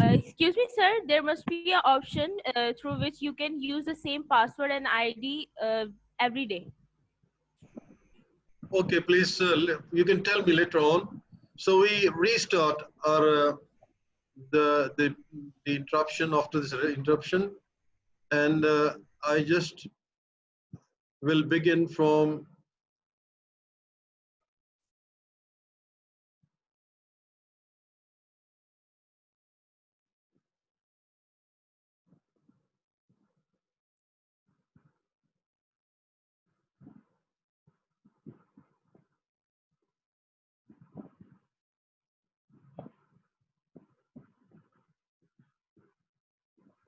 Excuse me, sir. There must be an option through which you can use the same password and ID every day. Okay, please, you can tell me later on. So we restart our the interruption after this interruption, and I just will begin from.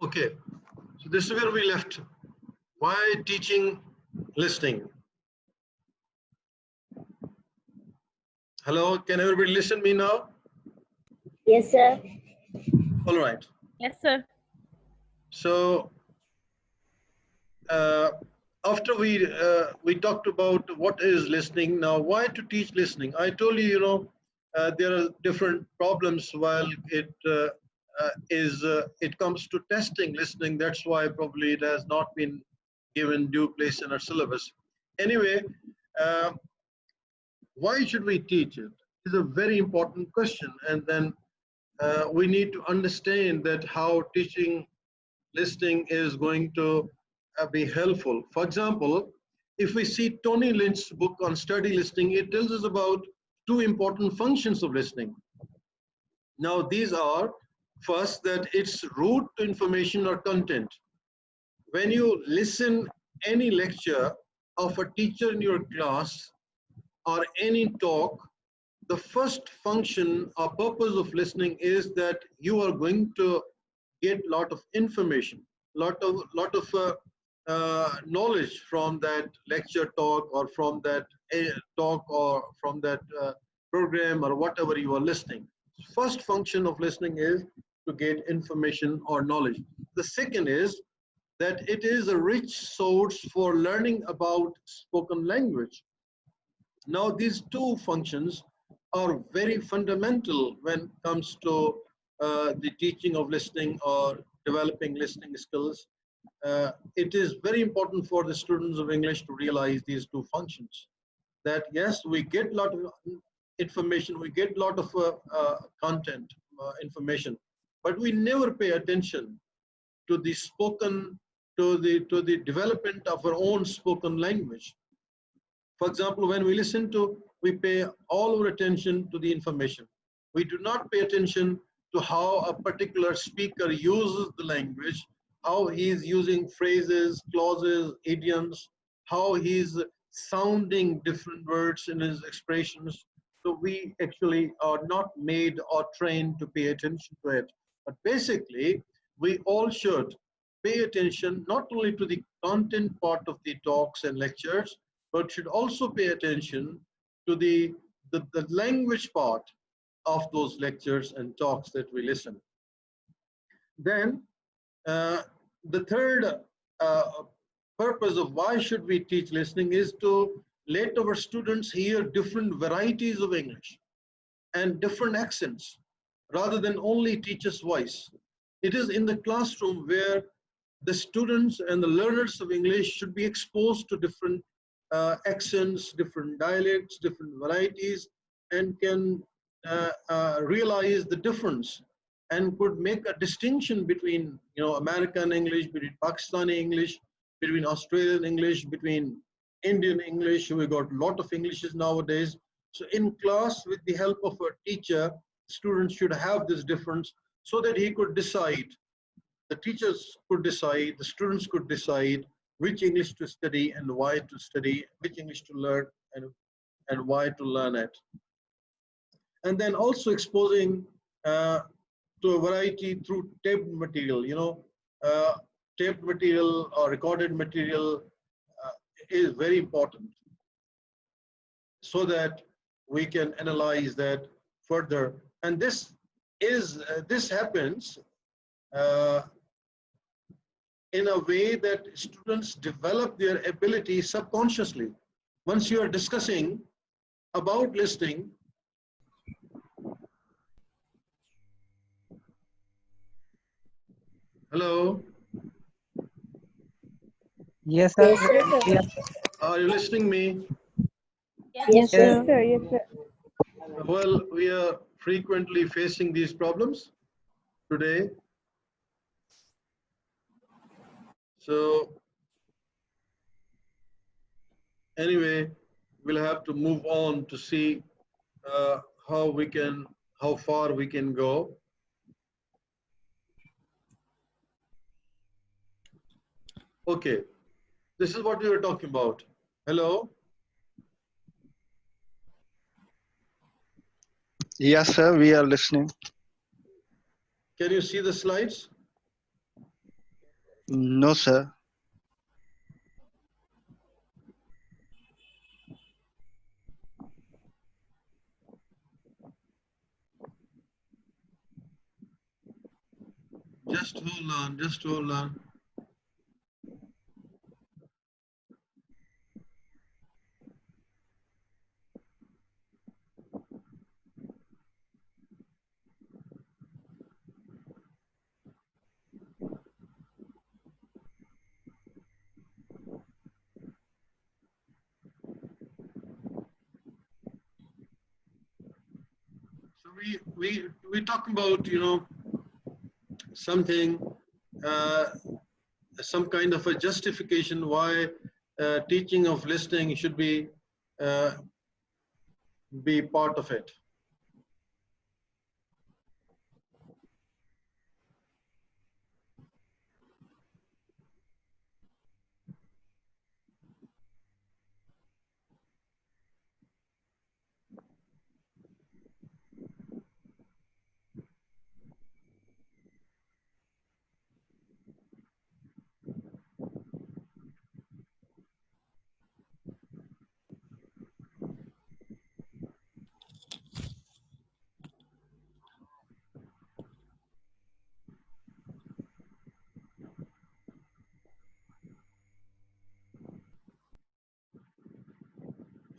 Okay, so this is where we left. Why teaching listening? Hello, can everybody listen me now? Yes, sir. All right. Yes, sir. So after we talked about what is listening, now why to teach listening? I told you, there are different problems while it comes to testing listening. That's why probably it has not been given due place in our syllabus. Anyway, uh, why should we teach it? Is a very important question, and then we need to understand that how teaching listening is going to be helpful. For example, if we see Tony Lynch's book on study listening, it tells us about two important functions of listening. Now, these are first, that it's route to information or content. When you listen any lecture of a teacher in your class or any talk, the first function or purpose of listening is that you are going to get a lot of information, lot of knowledge from that lecture talk or from that talk or from that program or whatever you are listening. First function of listening is to get information or knowledge. The second is that it is a rich source for learning about spoken language. Now, these two functions are very fundamental when it comes to the teaching of listening or developing listening skills. It is very important for the students of English to realize these two functions. That yes, we get a lot of information, we get a lot of content, information, but we never pay attention to the spoken, to the development of our own spoken language. For example, when we listen to, we pay all our attention to the information. We do not pay attention to how a particular speaker uses the language, how he is using phrases, clauses, idioms, how he's sounding different words in his expressions. So we actually are not made or trained to pay attention to it. But basically, we all should pay attention not only to the content part of the talks and lectures, but should also pay attention to the language part of those lectures and talks that we listen. Then the third purpose of why should we teach listening is to let our students hear different varieties of English and different accents rather than only teacher's voice. It is in the classroom where the students and the learners of English should be exposed to different accents, different dialects, different varieties, and can realize the difference and could make a distinction between American English, between Pakistani English, between Australian English, between Indian English. We got a lot of Englishes nowadays. So in class, with the help of a teacher, students should have this difference so that he could decide, the teachers could decide, the students could decide which English to study and why to study, which English to learn and why to learn it. And then also exposing to a variety through taped material, taped material or recorded material is very important so that we can analyze that further. And this happens in a way that students develop their ability subconsciously. Once you are discussing about listening, Hello, Yes, sir. Yes, sir. Yes, are you listening me? Yes, Yes, yes, sir. sir. Sir, yes, sir. Well, we are frequently facing these problems today. So anyway, we'll have to move on to see uh, how we can, how far we can go. Okay, this is what we were talking about. Hello, Yes, sir, we are listening. can you see the slides? No, sir. Just hold on, just hold on. So we talk about, something, uh, some kind of a justification why teaching of listening should uh, be part of it.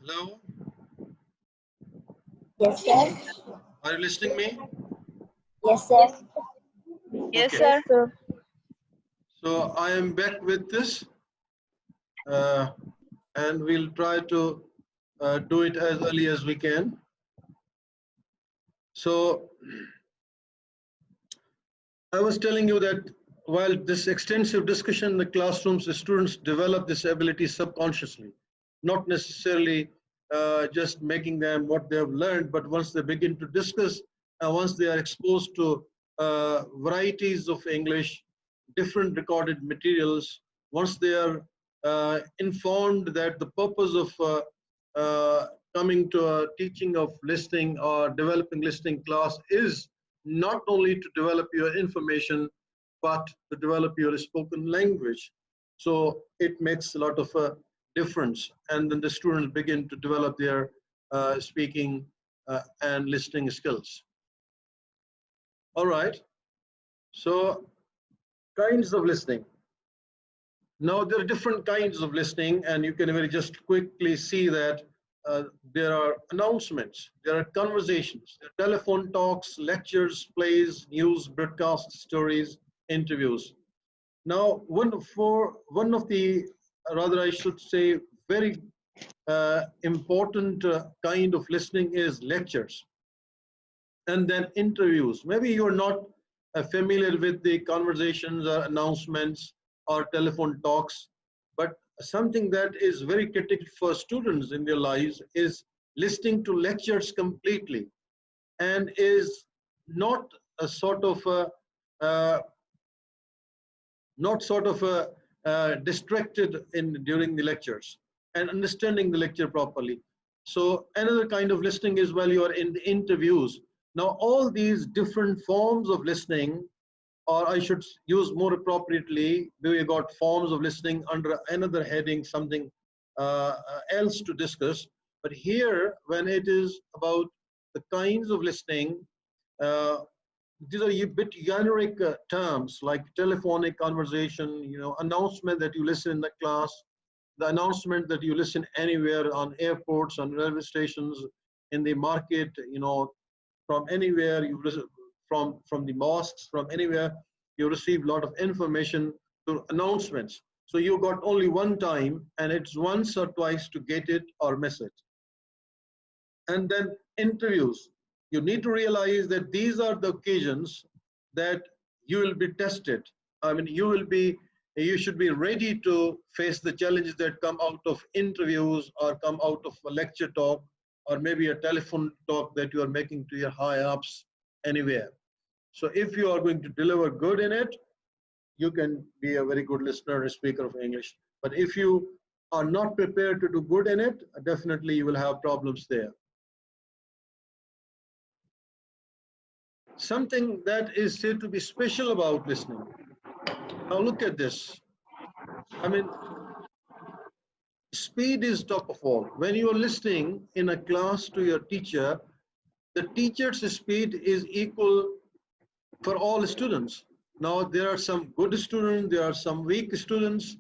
Hello, Yes, sir. are you listening me? Yes, sir. Yes, Okay, sir. Yes, sir. so I am back with this, uh, and we'll try to do it as early as we can. So I was telling you that while this extensive discussion in the classrooms, the students develop this ability subconsciously, not necessarily just making them what they have learned, but once they begin to discuss, once they are exposed to varieties of English, different recorded materials, once they are informed that the purpose of uh, coming to a teaching of listening or developing listening class is not only to develop your information, but to develop your spoken language. So it makes a lot of a difference. And then the students begin to develop their speaking and listening skills. All right. So kinds of listening. Now there are different kinds of listening, and you can very just quickly see that there are announcements, there are conversations, there are telephone talks, lectures, plays, news, broadcasts, stories, interviews. Now, one of the, rather I should say, very important kind of listening is lectures and then interviews. Maybe you're not familiar with the conversations or announcements or telephone talks, but something that is very critical for students in their lives is listening to lectures completely and is not a sort of a, uh, not sort of distracted in during the lectures and understanding the lecture properly. So another kind of listening is while you are in the interviews. Now all these different forms of listening, or I should use more appropriately, we got forms of listening under another heading, something else to discuss. But here, when it is about the kinds of listening, uh, these are a bit generic terms like telephonic conversation, announcement that you listen in the class, the announcement that you listen anywhere on airports, on railway stations, in the market, from anywhere you listen, from the mosques, from anywhere. you receive a lot of information through announcements. So you got only one time, and it's once or twice to get it or miss it. And then interviews. You need to realize that these are the occasions that you will be tested. I mean, you should be ready to face the challenges that come out of interviews or come out of a lecture talk or maybe a telephone talk that you are making to your high ups anywhere. So if you are going to deliver good in it, you can be a very good listener and speaker of English. But if you are not prepared to do good in it, definitely you will have problems there. Something that is said to be special about listening. Now look at this. I mean, speed is top of all. When you are listening in a class to your teacher, the teacher's speed is equal for all students. Now there are some good students, there are some weak students,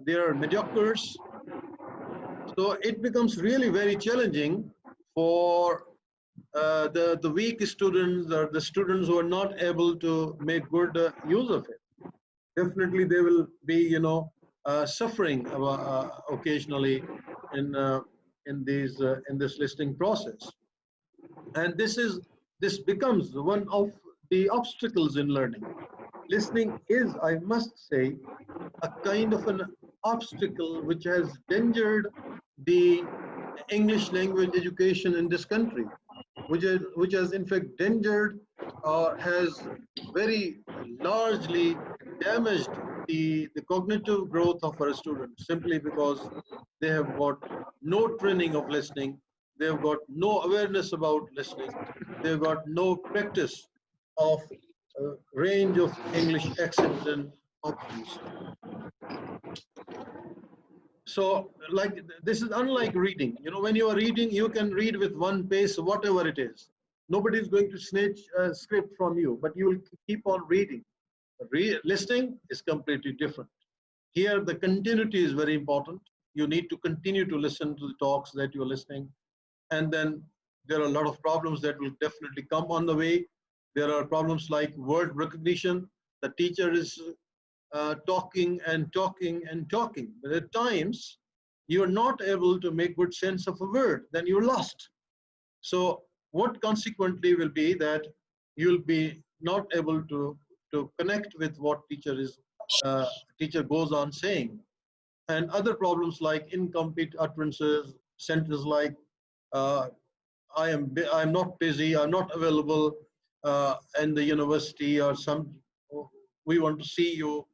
there are mediocres. So it becomes really very challenging for the weak students or the students who are not able to make good use of it. Definitely they will be, suffering occasionally in this listening process. And this becomes one of the obstacles in learning. Listening is, I must say, a kind of an obstacle which has endangered the English language education in this country, which has in fact endangered or has very largely damaged the cognitive growth of our students simply because they have got no training of listening, they have got no awareness about listening, they've got no practice of range of English accents and options. So, like this is unlike reading. You know, when you are reading, you can read with one pace, whatever it is. Nobody is going to snatch a script from you, but you will keep on reading. Listening is completely different. Here, the continuity is very important. You need to continue to listen to the talks that you're listening. And then there are a lot of problems that will definitely come on the way. There are problems like word recognition. The teacher is talking and talking and talking. But at times, you're not able to make good sense of a word, then you're lost. So what consequently will be that you'll be not able to connect with what teacher goes on saying. And other problems like incomplete utterances, sentences like uh, I'm not busy, I'm not available in the university, or we want to see you.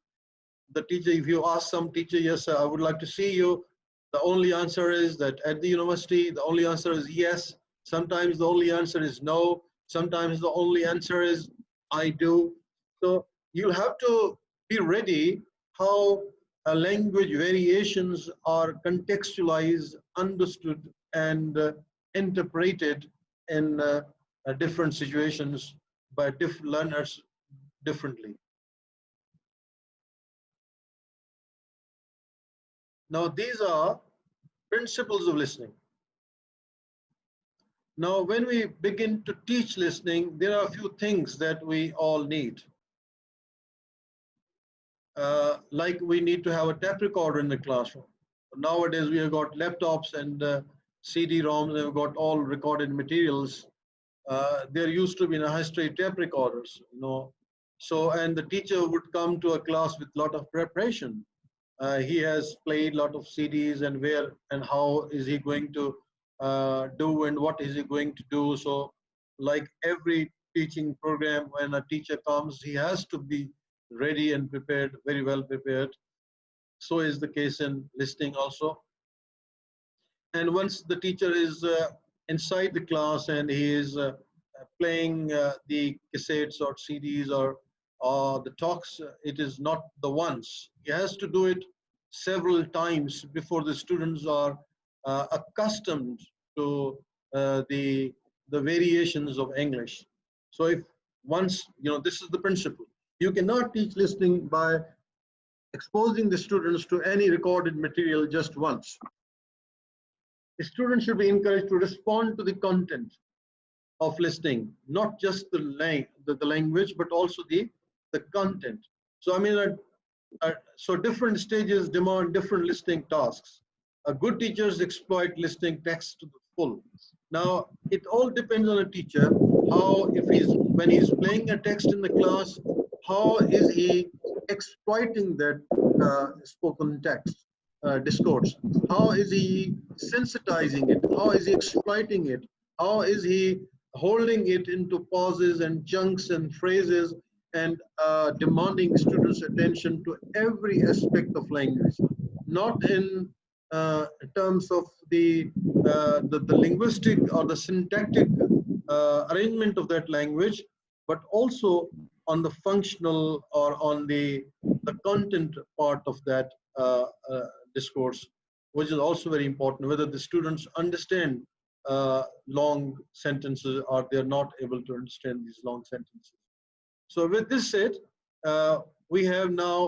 The teacher, if you ask some teacher, yes, sir, I would like to see you, the only answer is that at the university, the only answer is yes. Sometimes the only answer is no. Sometimes the only answer is I do. So you'll have to be ready how language variations are contextualized, understood, and interpreted in different situations by different learners differently. Now, these are principles of listening. Now, when we begin to teach listening, there are a few things that we all need. Like we need to have a tape recorder in the classroom. Nowadays, we have got laptops and CD-ROMs, and we've got all recorded materials. There used to be in a history tape recorders, So, and the teacher would come to a class with a lot of preparation. He has played a lot of CDs and where and how is he going to do and what is he going to do. So like every teaching program, when a teacher comes, he has to be ready and prepared, very well prepared. So is the case in listening also. And once the teacher is inside the class and he is playing the cassettes or CDs or the talks, it is not the once. He has to do it several times before the students are accustomed to the variations of English. So if once, this is the principle. You cannot teach listening by exposing the students to any recorded material just once. The students should be encouraged to respond to the content of listening, not just the language, but also the the content. So I mean, so different stages demand different listening tasks. Good teachers exploit listening text to the full. Now, it all depends on a teacher, how, if he's, when he's playing a text in the class, how is he exploiting that spoken text, discourse? How is he sensitizing it? How is he exploiting it? How is he holding it into pauses and chunks and phrases and demanding students' attention to every aspect of language, not in terms of the linguistic or the syntactic arrangement of that language, but also on the functional or on the content part of that discourse, which is also very important, whether the students understand long sentences or they're not able to understand these long sentences. So with this said, we have now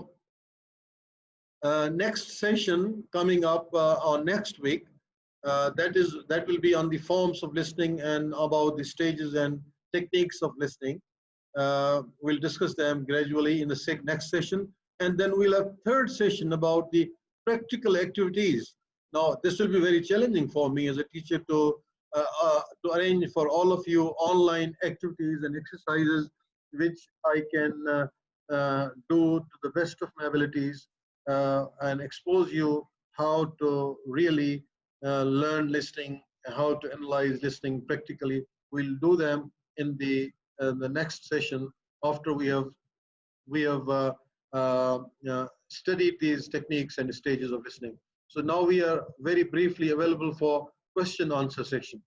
next session coming up on next week. That will be on the forms of listening and about the stages and techniques of listening. We'll discuss them gradually in the next session, and then we'll have third session about the practical activities. Now, this will be very challenging for me as a teacher to arrange for all of you online activities and exercises, which I can do to the best of my abilities and expose you how to really learn listening, how to analyze listening practically. We'll do them in the next session after we have studied these techniques and stages of listening. So now we are very briefly available for question answer session.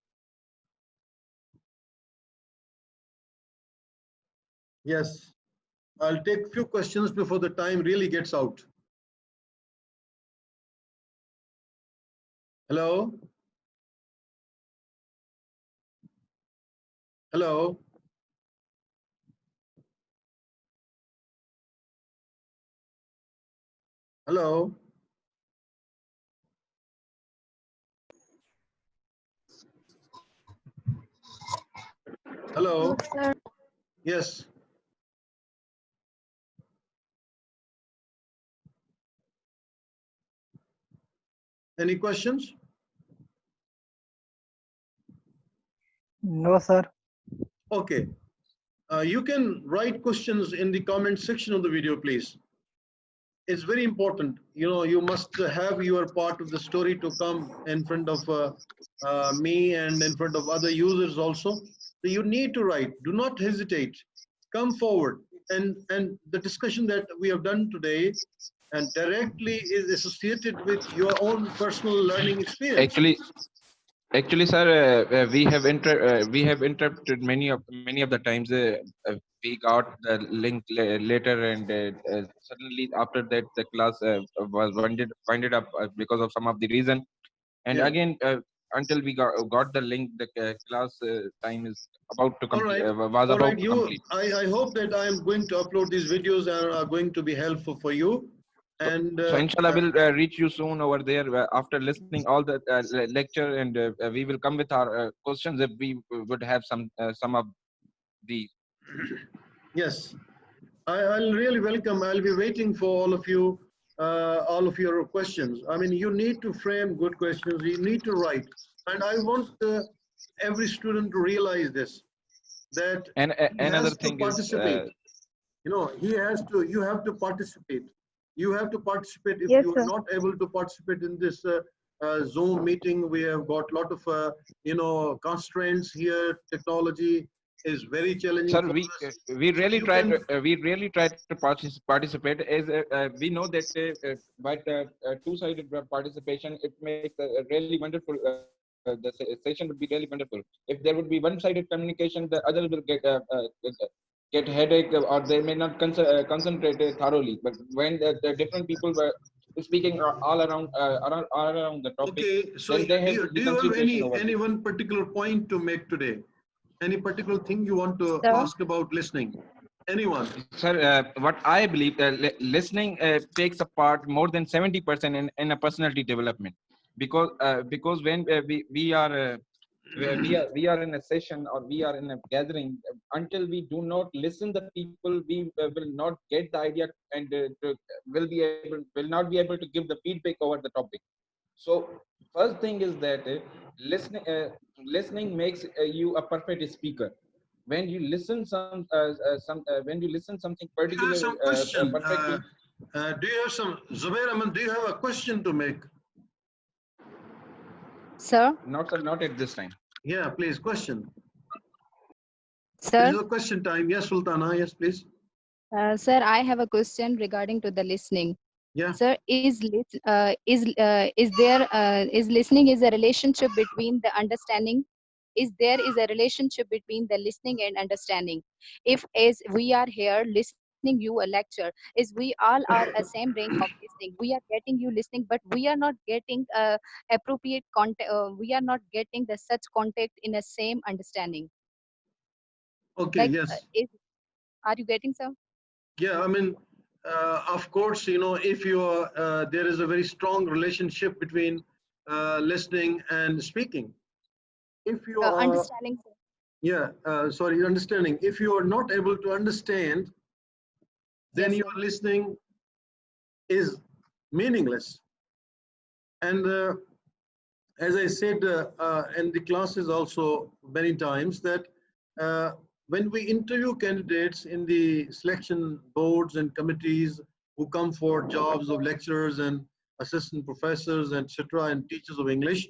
Yes, I'll take few questions before the time really gets out. Hello? Hello? Hello? Hello? Yes. Any questions? No, sir. Okay. You can write questions in the comment section of the video, please. It's very important. You know, you must have your part of the story to come in front of me and in front of other users also. So you need to write. Do not hesitate. Come forward. And the discussion that we have done today and directly is associated with your own personal learning experience. Actually, sir, we have interrupted many of the times. We got the link later, and suddenly after that the class was winded up because of some of the reason. And Yeah. again, until we got the link, the class time is about to complete. Was All about right. to complete. I hope that I am going to upload these videos and are going to be helpful for you. And So inshallah, we'll reach you soon over there after listening all the lecture, and we will come with our questions if we would have some of these. yes, I'll really welcome. I'll be waiting for all of your questions. I mean, you need to frame good questions. You need to write, and I want every student to realize this, that And he another has to thing is, participate. You know, you have to participate. You have to participate. If Yes, you are sir. not able to participate in this Zoom meeting, we have got a lot of, constraints here. Technology is very challenging sir, for we us. we So really you try can, to participate. As we know that by two-sided participation, it makes a really wonderful. The session would be really wonderful. If there would be one-sided communication, the other will get headache, or they may not concentrate thoroughly. But when the different people were speaking all around the topic, okay. So then they do have do the you have concentration over any there. one particular point to make today? Any particular thing you want to Sir. ask about listening? Anyone? Sir, what I believe, listening takes a part more than 70% in a personality development, because when we are we are in a session or we are in a gathering, until we do not listen the people, we will not get the idea, and will not be able to give the feedback over the topic. So first thing is that listening makes you a perfect speaker. When you listen when you listen something I particular have some question. perfectly. Do you have some, Zubair Ahmed, do you have a question to make? Sir, Not, sir, not at this time. Yeah, please, question. This sir, is a question time. Yes, Sultana, yes, please. sir, I have a question regarding to the listening. Yeah. Sir, is listening is a relationship between the understanding? Is there is a relationship between the listening and understanding? If as we are here listening you a lecture, is we all are a same range of listening. We are getting you listening, but we are not getting appropriate content. We are not getting the such contact in a same understanding. Okay, Like, yes. are you getting some? Yeah, I mean, of course, if you are, there is a very strong relationship between listening and speaking. If you are, Understanding, sir. yeah, sorry, understanding. If you are not able to understand, then Yes, your sir. listening is meaningless. And as I said in the classes also many times, that uh, when we interview candidates in the selection boards and committees who come for jobs of lecturers and assistant professors, etc., and teachers of English,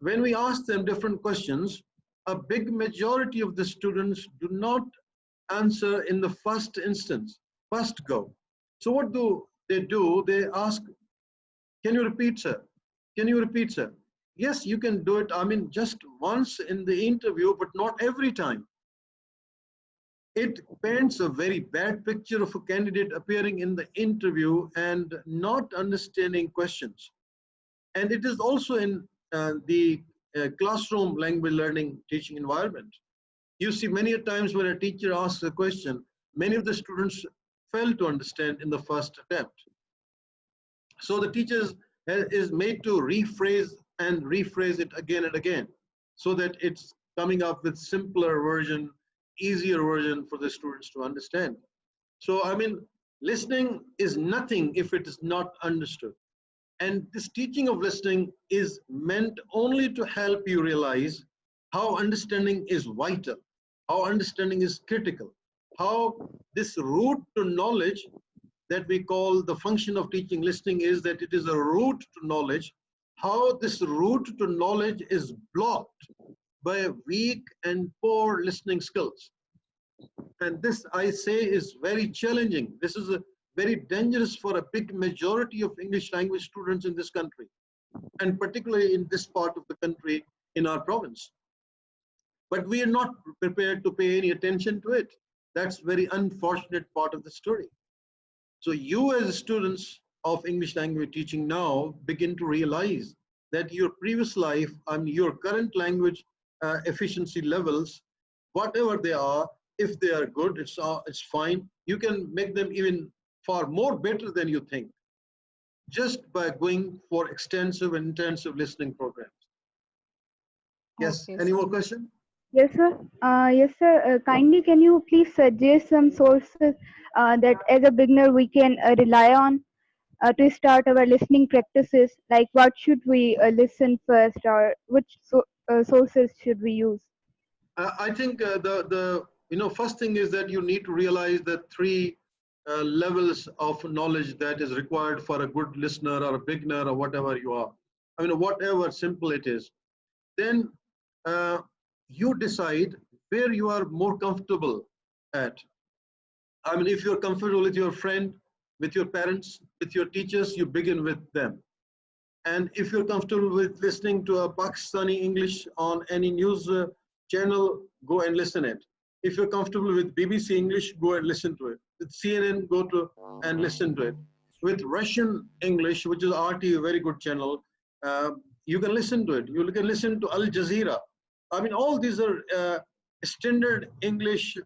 when we ask them different questions, a big majority of the students do not answer in the first instance, first go. So what do they do? They ask, can you repeat, sir? Can you repeat, sir? Yes, you can do it. I mean, just once in the interview, but not every time. It paints a very bad picture of a candidate appearing in the interview and not understanding questions. And it is also in the classroom language learning teaching environment. You see many a times when a teacher asks a question, many of the students fail to understand in the first attempt. So the teachers is made to rephrase and rephrase it again and again so that it's coming up with simpler version, easier version for the students to understand. So, I mean, listening is nothing if it is not understood. And this teaching of listening is meant only to help you realize how understanding is vital, how understanding is critical, how this route to knowledge that we call the function of teaching listening is that it is a route to knowledge, how this route to knowledge is blocked by weak and poor listening skills. And this, I say, is very challenging. This is very dangerous for a big majority of English language students in this country, and particularly in this part of the country in our province. But we are not prepared to pay any attention to it. That's very unfortunate part of the story. So you as students of English language teaching now begin to realize that your previous life and your current language efficiency levels, whatever they are, if they are good, it's fine. You can make them even far more better than you think, just by going for extensive and intensive listening programs. Yes, Okay, any sir. more question? Yes, sir. Yes, sir. Kindly, can you please suggest some sources that as a beginner we can rely on to start our listening practices? Like, what should we listen first, or which sources should we use? I think the first thing is that you need to realize that three levels of knowledge that is required for a good listener or a beginner or whatever you are. I mean, whatever simple it is. Then you decide where you are more comfortable at. I mean, if you're comfortable with your friend, with your parents, with your teachers, you begin with them. And if you're comfortable with listening to a Pakistani English on any news channel, go and listen it. If you're comfortable with BBC English, go and listen to it. With CNN, go to and listen to it. With Russian English, which is RT, a very good channel, you can listen to it. You can listen to Al Jazeera. I mean, all these are standard English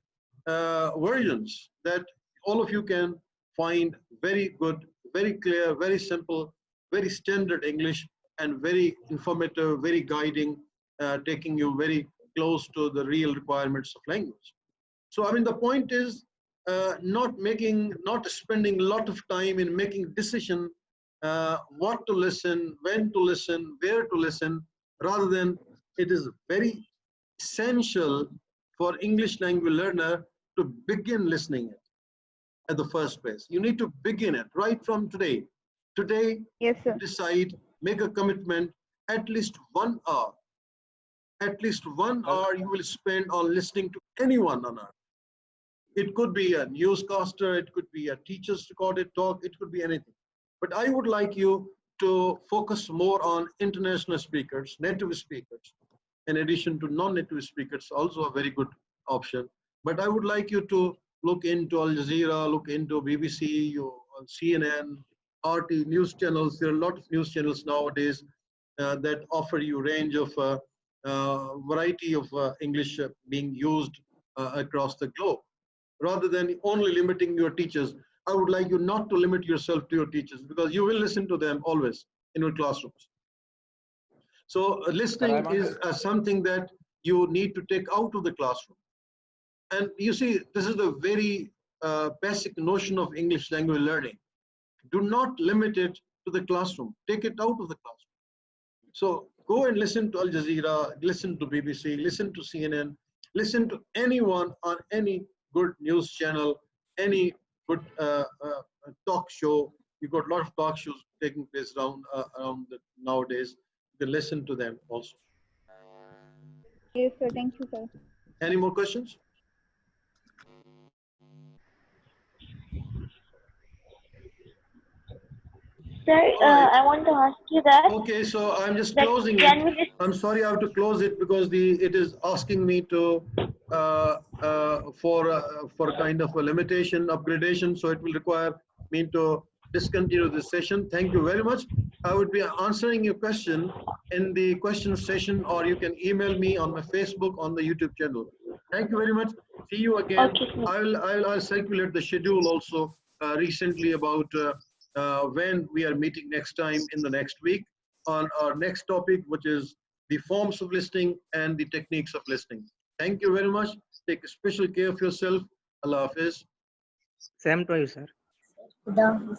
versions that all of you can find very good, very clear, very simple, very standard English, and very informative, very guiding, taking you very close to the real requirements of language. So, I mean, the point is not spending a lot of time in making decision what to listen, when to listen, where to listen, rather than it is very essential for English language learner to begin listening it at the first place. You need to begin it right from today. Today, Yes, you sir. decide, make a commitment, at least 1 hour. At least 1 hour you will spend on listening to anyone on earth. It could be a newscaster, it could be a teacher's recorded talk, it could be anything. But I would like you to focus more on international speakers, native speakers, in addition to non-native speakers, also a very good option. But I would like you to look into Al Jazeera, look into BBC, CNN, RT news channels. There are a lot of news channels nowadays that offer you range of variety of English being used across the globe. Rather than only limiting your teachers, I would like you not to limit yourself to your teachers, because you will listen to them always in your classrooms. So But I listening want is to, something that you need to take out of the classroom. And you see, this is the very basic notion of English language learning. Do not limit it to the classroom. Take it out of the classroom. So go and listen to Al Jazeera, listen to BBC, listen to CNN, listen to anyone on any good news channel, any good talk show. You've got a lot of talk shows taking place nowadays. You can listen to them also. Yes, sir. Thank you, sir. Any more questions? Sir, All right. I want to ask you that Okay, so I'm just that closing it. can we just I'm sorry I have to close it because it is asking me to for kind of a limitation upgradation, so it will require me to discontinue this session. Thank you very much. I would be answering your question in the question session, or you can email me on my Facebook, on the YouTube channel. Thank you very much. See you again. okay, sir. I'll circulate the schedule also recently about when we are meeting next time in the next week on our next topic, which is the forms of listening and the techniques of listening. Thank you very much. Take special care of yourself. Allah Hafiz. Same to you, sir. Done.